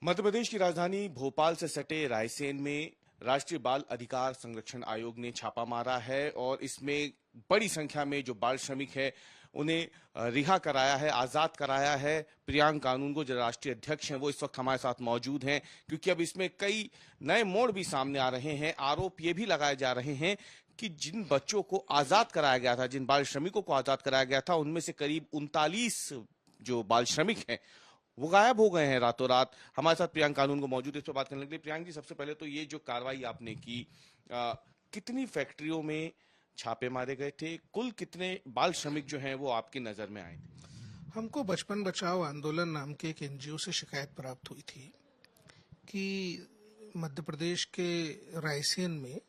मध्य प्रदेश की राजधानी भोपाल से सटे रायसेन में राष्ट्रीय बाल अधिकार संरक्षण आयोग ने छापा मारा है और इसमें बड़ी संख्या में जो बाल श्रमिक है उन्हें रिहा कराया है, आजाद कराया है। प्रियांक कानून को जो राष्ट्रीय अध्यक्ष हैं वो इस वक्त हमारे साथ मौजूद हैं, क्योंकि अब इसमें कई नए मोड़ भी सामने आ रहे हैं। आरोप ये भी लगाए जा रहे हैं कि जिन बच्चों को आजाद कराया गया था, जिन बाल श्रमिकों को आजाद कराया गया था, उनमें से करीब 39 जो बाल श्रमिक हैं वो गायब हो गए हैं रातों रात। हमारे साथ प्रियांक कानून को मौजूद है इस पर बात करने के लिए। प्रियांक जी, सबसे पहले तो ये जो कार्रवाई आपने की, कितनी फैक्ट्रियों में छापे मारे गए थे, कुल कितने बाल श्रमिक जो हैं वो आपकी नजर में आए थे? हमको बचपन बचाओ आंदोलन नाम के एक एनजीओ से शिकायत प्राप्त हुई थी कि मध्य प्रदेश के रायसेन में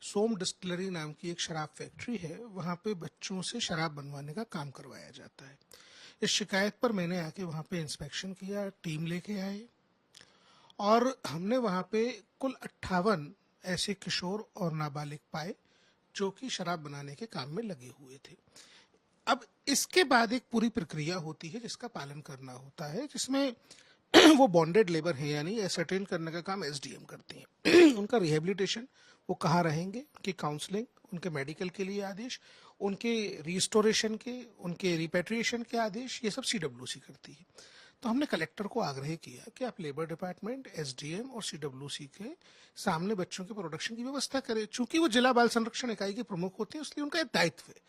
सोम डिस्टिलरी नाम की एक शराब फैक्ट्री है, वहां पे बच्चों से शराब बनवाने का काम करवाया जाता है। इस शिकायत पर मैंने आके वहां पे इंस्पेक्शन किया, टीम लेके आए और हमने वहां पे कुल 58 ऐसे किशोर और नाबालिग पाए जो कि शराब बनाने के काम में लगे हुए थे। अब इसके बाद एक पूरी प्रक्रिया होती है जिसका पालन करना होता है, जिसमें वो बॉन्डेड लेबर है, यानी एसर्टेन करने का काम एसडीएम करते हैं। उनका रिहेबिलिटेशन, वो कहाँ रहेंगे, उनकी काउंसलिंग, उनके मेडिकल के लिए आदेश, उनके रिस्टोरेशन के, उनके रिपेट्रिएशन के आदेश, ये सब सीडब्ल्यूसी करती है। तो हमने कलेक्टर को आग्रह किया कि आप लेबर डिपार्टमेंट, एसडीएम और सीडब्ल्यूसी के सामने बच्चों के प्रोडक्शन की व्यवस्था करें। चूंकि वो जिला बाल संरक्षण इकाई के प्रमुख होते हैं, इसलिए उनका एक दायित्व है।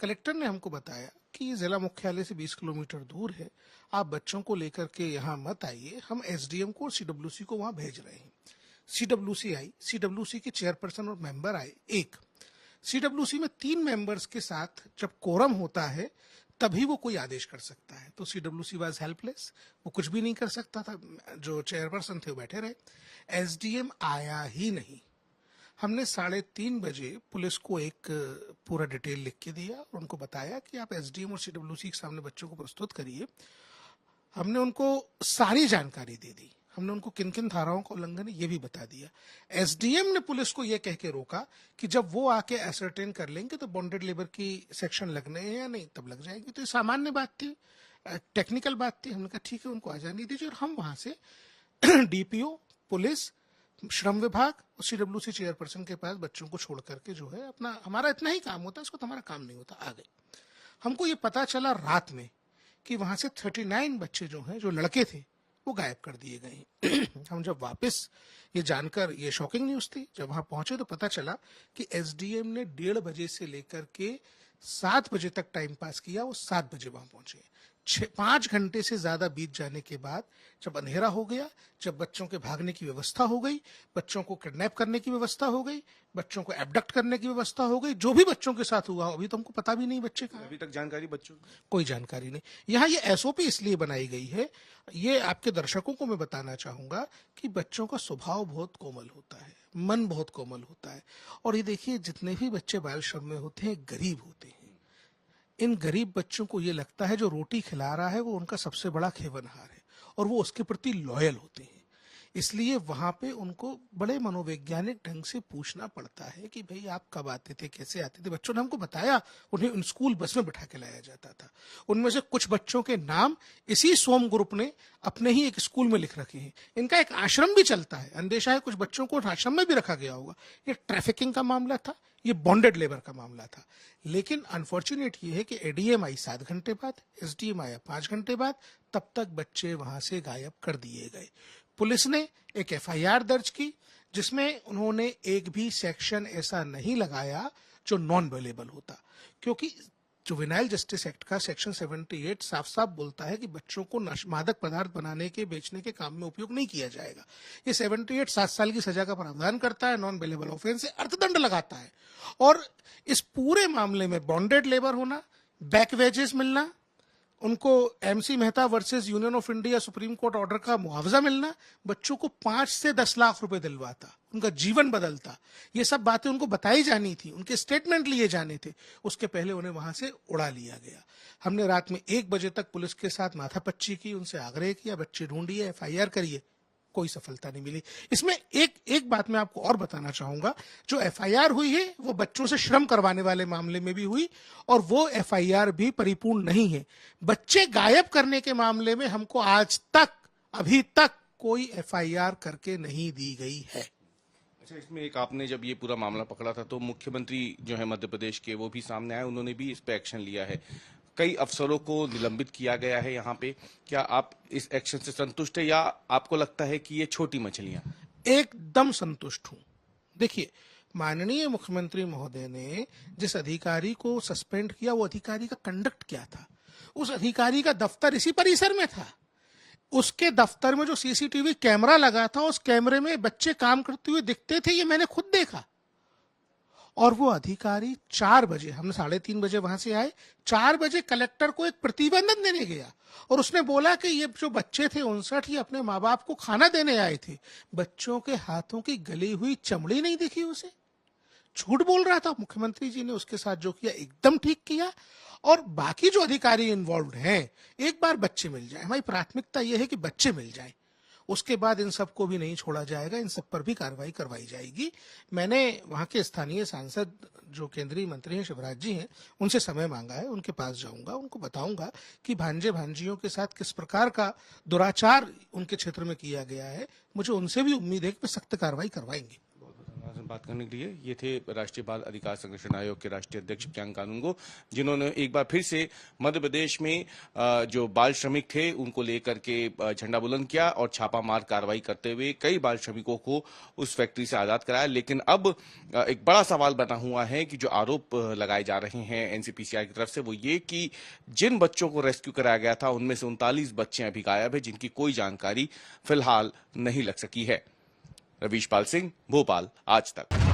कलेक्टर ने हमको बताया कि ये जिला मुख्यालय से 20 किलोमीटर दूर है, आप बच्चों को लेकर के यहाँ मत आइए, हम एसडीएम को और सीडब्ल्यूसी को वहां भेज रहे हैं। सीडब्ल्यूसी आई, सीडब्ल्यूसी के चेयरपर्सन और मेंबर आए एक। सीडब्ल्यूसी में 3 मेंबर्स के साथ जब कोरम होता है तभी वो कोई आदेश कर सकता है। तो सीडब्ल्यूसी वाज हेल्पलेस, वो कुछ भी नहीं कर सकता था। जो चेयरपर्सन थे वो बैठे रहे, एसडीएम आया ही नहीं। हमने 3:30 बजे पुलिस को एक पूरा डिटेल लिख के दिया और उनको बताया कि आप एसडीएम और सीडब्ल्यूसी के सामने बच्चों को प्रस्तुत करिए। हमने उनको सारी जानकारी दे दी, हमने उनको किन किन धाराओं का उल्लंघन है ये भी बता दिया। एसडीएम ने पुलिस को ये कह के रोका कि जब वो आके एसर्टेन कर लेंगे तो बॉन्डेड लेबर की सेक्शन लगने हैं या नहीं, तब लग जाएगी। तो ये सामान्य बात थी, टेक्निकल बात थी। हमने कहा ठीक है, उनको आ जाने दीजिए। और हम वहां से डीपीओ, पुलिस, श्रम विभाग और सीडब्ल्यूसी चेयरपर्सन के पास बच्चों को छोड़ करके जो है अपना, हमारा इतना ही काम होता है, इसको तो हमारा काम नहीं होता, आ गए। हमको ये पता चला रात में कि वहां से 39 बच्चे जो हैं, जो लड़के थे, वो गायब कर दिए गए। हम जब वापस, ये जानकर, ये शॉकिंग न्यूज थी, जब वहां पहुंचे तो पता चला कि एसडीएम ने 1:30 बजे से लेकर के 7 बजे तक टाइम पास किया। वो 7 बजे वहां पहुंचे। 5 घंटे से ज्यादा बीत जाने के बाद जब अंधेरा हो गया, जब बच्चों के भागने की व्यवस्था हो गई, बच्चों को किडनैप करने की व्यवस्था हो गई, बच्चों को एबडक्ट करने की व्यवस्था हो गई, जो भी बच्चों के साथ हुआ अभी तो हमको पता भी नहीं बच्चे कहाँ। अभी तक जानकारी बच्चों की कोई जानकारी नहीं। यहाँ ये एसओपी इसलिए बनाई गई है, ये आपके दर्शकों को मैं बताना चाहूंगा कि बच्चों का स्वभाव बहुत कोमल होता है, मन बहुत कोमल होता है। और ये देखिए, जितने भी बच्चे बाल श्रम में होते हैं गरीब होते हैं। इन गरीब बच्चों को ये लगता है जो रोटी खिला रहा है वो उनका सबसे बड़ा खेवनहार है और वो उसके प्रति लॉयल होते हैं। इसलिए वहां पे उनको बड़े मनोवैज्ञानिक ढंग से पूछना पड़ता है कि भाई आप कब आते थे, कैसे आते थे। बच्चों ने हमको बताया उन्हें स्कूल बस में बिठा के लाया जाता था। उनमें से कुछ बच्चों के नाम इसी सोम ग्रुप ने अपने ही एक स्कूल में लिख रखे हैं। इनका एक आश्रम भी चलता है, अंदेशा है कुछ बच्चों को आश्रम में भी रखा गया होगा। ये ट्रैफिकिंग का मामला था, ये बॉन्डेड लेबर का मामला था। लेकिन अनफॉर्चुनेट ये है कि एडीएम आई 7 घंटे बाद, एसडीएम आया 5 घंटे बाद, तब तक बच्चे वहां से गायब कर दिए गए। पुलिस ने एक एफआईआर दर्ज की जिसमें उन्होंने एक भी सेक्शन ऐसा नहीं लगाया जो नॉन अवेलेबल होता, क्योंकि जुवेनाइल जस्टिस एक्ट का सेक्शन 78 साफ साफ बोलता है कि बच्चों को मादक पदार्थ बनाने के, बेचने के काम में उपयोग नहीं किया जाएगा। ये 78 7 साल की सजा का प्रावधान करता है, नॉन अवेलेबल ऑफेंस से अर्थदंड लगाता है। और इस पूरे मामले में बॉन्डेड लेबर होना, बैक वेजेस मिलना, उनको MC Mehta versus union of India supreme court order का मुआवजा मिलना, बच्चों को 5 से 10 लाख रुपए दिलवाता, उनका जीवन बदलता, ये सब बातें उनको बताई जानी थी, उनके स्टेटमेंट लिए जाने थे। उसके पहले उन्हें वहां से उड़ा लिया गया। हमने रात में 1 बजे तक पुलिस के साथ माथापच्ची की, उनसे आग्रह किया बच्चे ढूंढिए, एफआईआर करिए, कोई सफलता नहीं मिली। इसमें एक बात मैं आपको और बताना चाहूंगा, जो एफआईआर हुई है वो बच्चों से श्रम करवाने वाले मामले में भी हुई और वो एफआईआर भी परिपूर्ण नहीं है। बच्चे गायब करने के मामले में हमको आज तक, अभी तक कोई एफआईआर करके नहीं दी गई है। अच्छा, इसमें एक आपने जब ये पूरा मामला पकड़ा था तो मुख्यमंत्री जो है मध्य प्रदेश के वो भी सामने आए, उन्होंने भी इस पे एक्शन लिया है। कई अफसरों को निलंबित किया गया है यहाँ पे। क्या आप इस एक्शन से संतुष्ट है या आपको लगता है कि ये छोटी मछलियां? एकदम संतुष्ट हूं। देखिए, माननीय मुख्यमंत्री महोदय ने जिस अधिकारी को सस्पेंड किया, वो अधिकारी का कंडक्ट क्या था? उस अधिकारी का दफ्तर इसी परिसर में था। उसके दफ्तर में जो सीसीटीवी कैमरा लगा था, उस कैमरे में बच्चे काम करते हुए दिखते थे, ये मैंने खुद देखा। और वो अधिकारी 4 बजे, हमने 3:30 बजे वहां से आए, 4 बजे कलेक्टर को एक प्रतिवेदन देने गया और उसने बोला कि ये जो बच्चे थे 59, ये अपने माँ बाप को खाना देने आए थे। बच्चों के हाथों की गली हुई चमड़ी नहीं दिखी उसे। झूठ बोल रहा था। मुख्यमंत्री जी ने उसके साथ जो किया एकदम ठीक किया। और बाकी जो अधिकारी इन्वॉल्व हैं, एक बार बच्चे मिल जाए, हमारी प्राथमिकता यह है कि बच्चे मिल जाएं। उसके बाद इन सबको भी नहीं छोड़ा जाएगा, इन सब पर भी कार्रवाई करवाई जाएगी। मैंने वहां के स्थानीय सांसद जो केंद्रीय मंत्री हैं, शिवराज जी हैं, उनसे समय मांगा है। उनके पास जाऊंगा, उनको बताऊंगा कि भांजे भांजियों के साथ किस प्रकार का दुराचार उनके क्षेत्र में किया गया है। मुझे उनसे भी उम्मीद है कि सख्त कार्रवाई करवाएंगे। बात करने के लिए ये थे राष्ट्रीय बाल अधिकार संरक्षण आयोग के राष्ट्रीय अध्यक्ष प्रियंका कानूनगो, जिन्होंने एक बार फिर से मध्य प्रदेश में जो बाल श्रमिक थे उनको लेकर के झंडा बुलंद किया और छापामार कार्रवाई करते हुए कई बाल श्रमिकों को उस फैक्ट्री से आजाद कराया। लेकिन अब एक बड़ा सवाल बना हुआ है कि जो आरोप लगाए जा रहे हैं एनसीपीसीआर की तरफ से, वो ये कि जिन बच्चों को रेस्क्यू कराया गया था उनमें से 39 बच्चे अभी गायब है, जिनकी कोई जानकारी फिलहाल नहीं लग सकी है। रवीश पाल सिंह, भोपाल, आज तक।